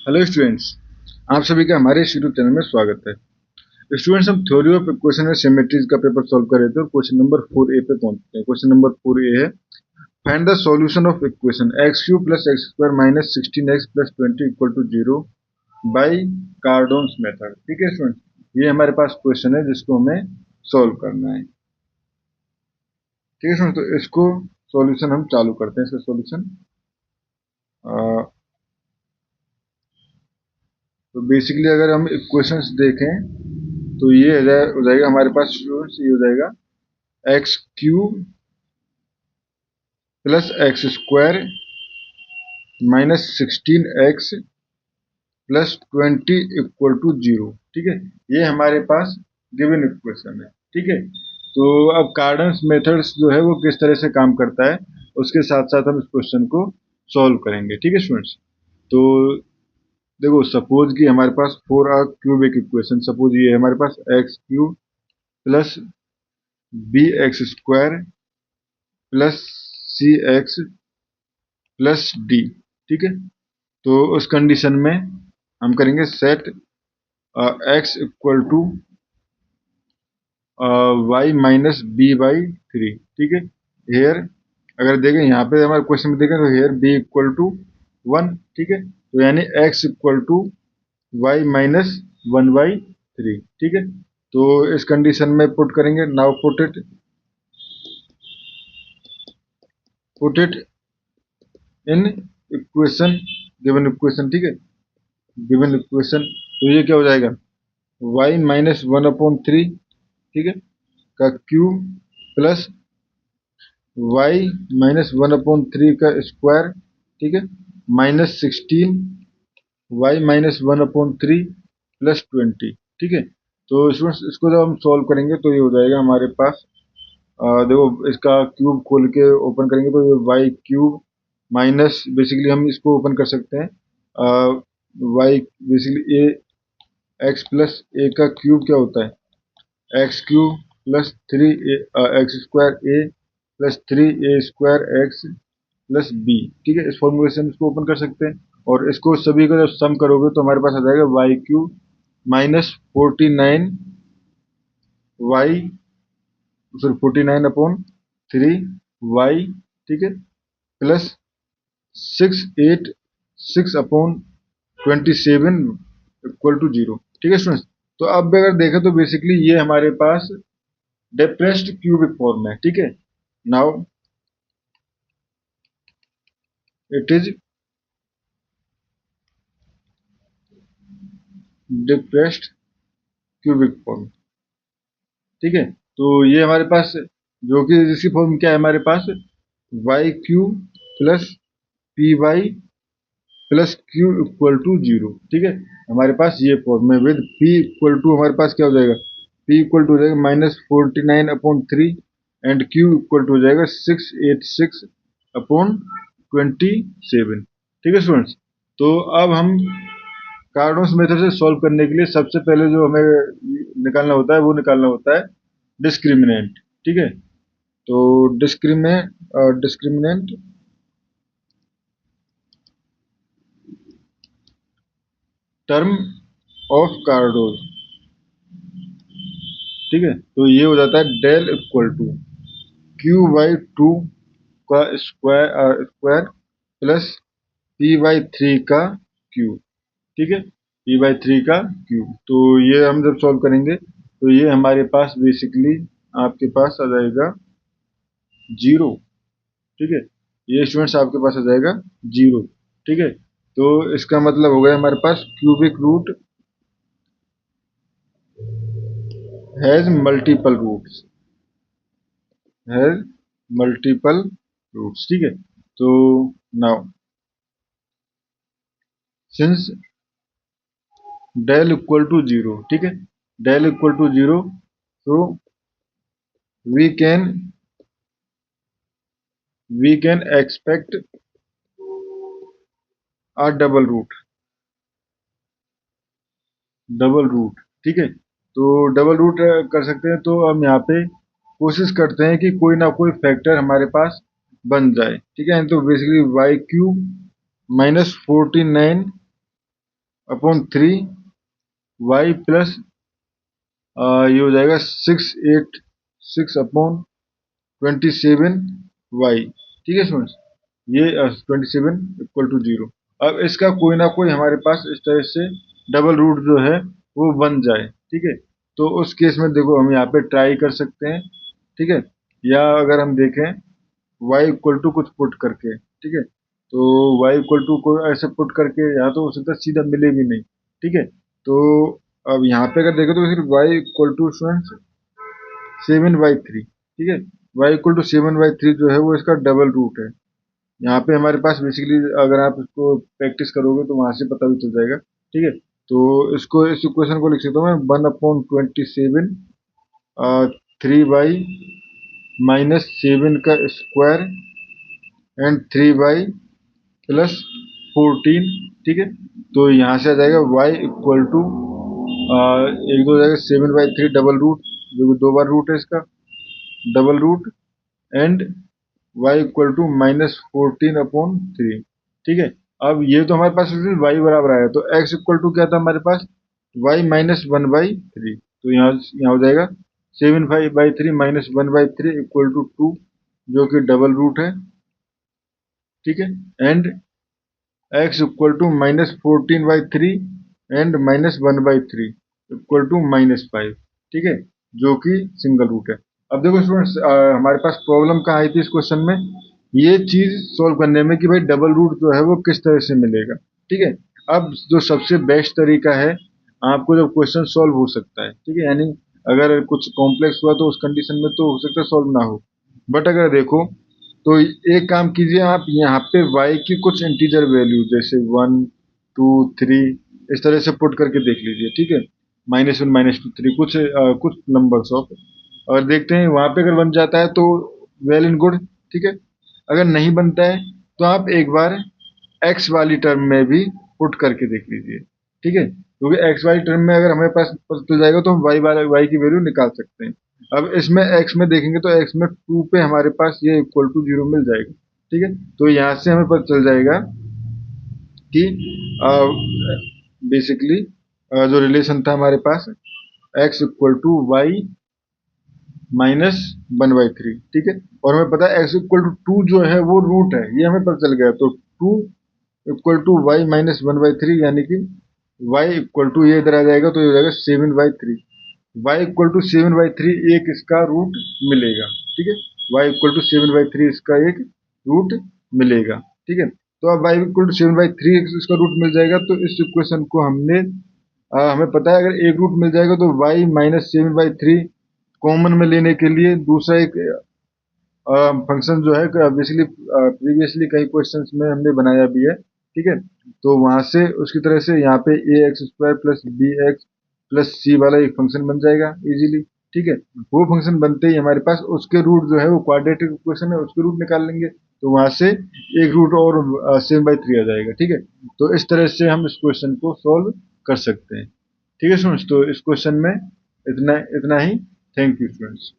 Hello students, आप सभी का हमारे इस यूट्यूब चैनल में स्वागत है। स्टूडेंट्स, हम theory of equation and symmetries का पेपर सॉल्व कर रहे थे और क्वेश्चन नंबर 4A पे पहुंचते हैं। क्वेश्चन नंबर 4A है, find the solution of equation x cube plus x square minus 16x plus 20 equal to 0 by Cardano's method. ठीक है स्टूडेंट्स, ये हमारे पास क्वेश्चन है जिसको हमें सॉल्व करना है। ठीक है स्टूडेंट्स, तो इसको सॉल्यूशन हम चालू करते हैं। इसका सॉल्यूशन तो बेसिकली अगर हम इक्वेशंस देखें तो ये हो जाएगा हमारे पास स्टूडेंट्स, ये हो जाएगा x cube plus x square minus 16x plus 20 equal to 0। ठीक है, ये हमारे पास गिवन इक्वेशन है। ठीक है, तो अब कार्डन्स मेथड्स जो है वो किस तरह से काम करता है उसके साथ साथ हम इस क्वेश्चन को सॉल्व करेंगे। ठीक है स्टूडेंट्स, तो देखो सपोज कि हमारे पास for a cubic equation, suppose ये है हमारे पास x cube plus b x square plus c x plus d. ठीक है, तो उस कंडीशन में हम करेंगे set x equal to y minus b by 3। ठीक है, हेयर अगर देखें यहाँ पे हमारे क्वेश्चन में देखें तो हेयर बी इक्वल टू 1। ठीक है, तो यानी x equal to y minus 1/3। ठीक है, तो इस कंडीशन में पुट करेंगे। Now put it in equation, given equation. ठीक है, गिवन इक्वेशन, तो ये क्या हो जाएगा y माइनस 1/3। ठीक है, का क्यूब प्लस y माइनस 1/3 का स्क्वायर। ठीक है, माइनस 16 y माइनस 1/3 प्लस 20। ठीक है, तो स्टूडेंट्स इसको जब हम सॉल्व करेंगे तो ये हो जाएगा हमारे पास, देखो इसका क्यूब खोल के ओपन करेंगे तो ये वाई क्यूब माइनस, बेसिकली हम इसको ओपन कर सकते हैं, why basically a x plus a का क्यूब क्या होता है x cube plus 3 x square a plus 3 a square x plus b. ठीक है, इस फॉर्मूले से हम इसको ओपन कर सकते हैं और इसको सभी को जब सम करोगे तो हमारे पास आ जाएगा Y cube minus 49y, sorry 49/3y। ठीक है, प्लस 686/27 इक्वल टू 0। ठीक है स्टूडेंट्स, तो अब अगर देखें तो बेसिकली ये हमारे पास डिप्रेस्ड क्यूबिक फॉर्म है। ठीक है, now it is depressed cubic form. ठीक है, तो ये हमारे पास जो कि जिसकी फॉर्म क्या है हमारे पास y cube plus p y plus q equal to 0। ठीक है, हमारे पास ये फॉर्म है विद पी इक्वल टू, हमारे पास क्या हो जाएगा पी इक्वल टू हो जाएगा minus 49/3 and q equal to हो जाएगा 686/27। ठीक है स्टूडेंट्स, तो अब हम कार्डोन्स मेथड से सॉल्व करने के लिए सबसे पहले जो हमें निकालना होता है वो निकालना होता है डिस्क्रिमिनेंट। ठीक है, तो डिस्क्रिमिनेंट टर्म ऑफ कार्डोज। ठीक है, तो ये हो जाता है डेल इक्वल टू Q/2 का स्क्वायर प्लस P/3 का क्यूब। ठीक है, P/3 का क्यूब, तो ये हम जब सॉल्व करेंगे तो ये हमारे पास बेसिकली आपके पास आ जाएगा 0। ठीक है, ये स्टूडेंट्स आपके पास आ जाएगा 0। ठीक है, तो इसका मतलब हो गया हमारे पास cubic root has multiple roots, has multiple roots. ठीक है, तो now since del equal to 0। ठीक है, del equal to 0, so we can expect a double root. ठीक है, तो डबल रूट कर सकते हैं, तो हम यहाँ पे कोशिश करते हैं कि कोई ना कोई फैक्टर हमारे पास बन जाए। ठीक है, तो basically y cube minus 49 upon 3y plus ये हो जाएगा 6 ठीक है स्टूडेंट्स, ये 27 इक्वल टू 0। अब इसका कोई ना कोई हमारे पास इस तरह से डबल रूट जो है वो बन जाए, ठीक है। तो उस केस में देखो हम यहाँ पे ट्राई कर सकते हैं, ठीक है। या अगर हम देखें y इक्वल टू कुछ पुट करके, ठीक है, तो y इक्वल टू को ऐसे पुट करके यहाँ तो हो सकता है सीधा मिले भी नहीं, ठीक है। तो अब यहाँ पे अगर देखें तो सिर्फ y इक्वल टू स्टूडेंट्स 7/3, ठीक है। y इक्वल टू 7/3 जो है वो इसका डबल रूट है। यहाँ पे हमारे पास बेसिकली अगर आप इसको प्रैक्टिस करोगे तो वहां से पता भी चल जाएगा, ठीक है। तो इसको इस इक्वेशन को लिख सकता हूँ मैं 1/27 3y-7 का स्क्वायर एंड 3y प्लस 14, ठीक है। तो यहाँ से आ जाएगा y इक्वल टू एक दो जाएगा 7/3 डबल रूट, जो कि 2 बार रूट है इसका double root, and y equal to -14/3, ठीक है। अब ये तो हमारे पास y बराबर आया, तो x इक्वल टू क्या था हमारे पास y -1/3, तो यहाँ हो जाएगा 7/3 -1/3 इक्वल टू 2, जो कि डबल रूट है, ठीक है। And x equal to -14/3 and -1/3 equal to -5, ठीक है, जो कि सिंगल रूट है। अब देखो स्टूडेंट्स, हमारे पास प्रॉब्लम कहाँ आई थी इस क्वेश्चन में, ये चीज सोल्व करने में कि भाई डबल रूट जो है वो किस तरह से मिलेगा, ठीक है। अब जो सबसे बेस्ट तरीका है आपको जब क्वेश्चन सॉल्व हो सकता है, ठीक है, यानी अगर कुछ कॉम्प्लेक्स हुआ तो उस कंडीशन में तो हो सकता है सॉल्व ना हो, बट अगर देखो तो एक काम कीजिए, आप यहाँ पे y की कुछ इंटीजर वैल्यू जैसे 1 2 3 इस तरह से पुट करके देख लीजिए, ठीक है। -1 -2 3 कुछ नंबर्स ऑफ, और देखते हैं वहां पे अगर बन जाता है तो वेल एंड गुड, ठीक है। अगर नहीं बनता है तो आप एक बार x वाली टर्म में भी पुट करके देख लीजिए, ठीक है, क्योंकि x वाली टर्म में अगर हमें पास पता चल जाएगा तो हम y की वैल्यू निकाल सकते हैं। अब इसमें x में देखेंगे तो x में 2 पे हमारे पास ये इक्वल टू 0 मिल जाएगा, ठीक है। तो यहाँ से हमें पता चल जाएगा कि बेसिकली जो रिलेशन था हमारे पास x इक्वल टू वाई -1/3, ठीक है। और हमें पता है x इक्वल टू 2 जो है वो रूट है, ये हमें पता चल गया। तो 2 इक्वल टू वाई -1/3 यानी कि y इक्वल टू ये इधर आ जाएगा तो ये हो जाएगा 7/3, y इक्वल टू 7/3 एक इसका रूट मिलेगा, ठीक है। y इक्वल टू 7/3 इसका एक रूट मिलेगा, ठीक है। तो अब y इक्वल टू 7/3 इसका रूट मिल जाएगा, तो इस इक्वेशन को हमें पता है अगर एक रूट मिल जाएगा तो y -7/3 कॉमन में लेने के लिए दूसरा एक फंक्शन जो है बेसिकली प्रीवियसली कई क्वेश्चंस में हमने बनाया भी है, ठीक है। तो वहां से उसकी तरह से यहाँ पे ax² plus bx plus c वाला एक फंक्शन बन जाएगा इजीली, ठीक है। वो फंक्शन बनते ही हमारे पास उसके रूट जो है वो क्वाड्रेटिक इक्वेशन है उसके रूट निकाल लेंगे, तो वहां से एक रूट और 7/3 आ जाएगा, ठीक है। तो इस तरह से हम इस क्वेश्चन को सॉल्व कर सकते हैं, ठीक है स्टूडेंट्स। तो इस क्वेश्चन में इतना इतना ही। Thank you students.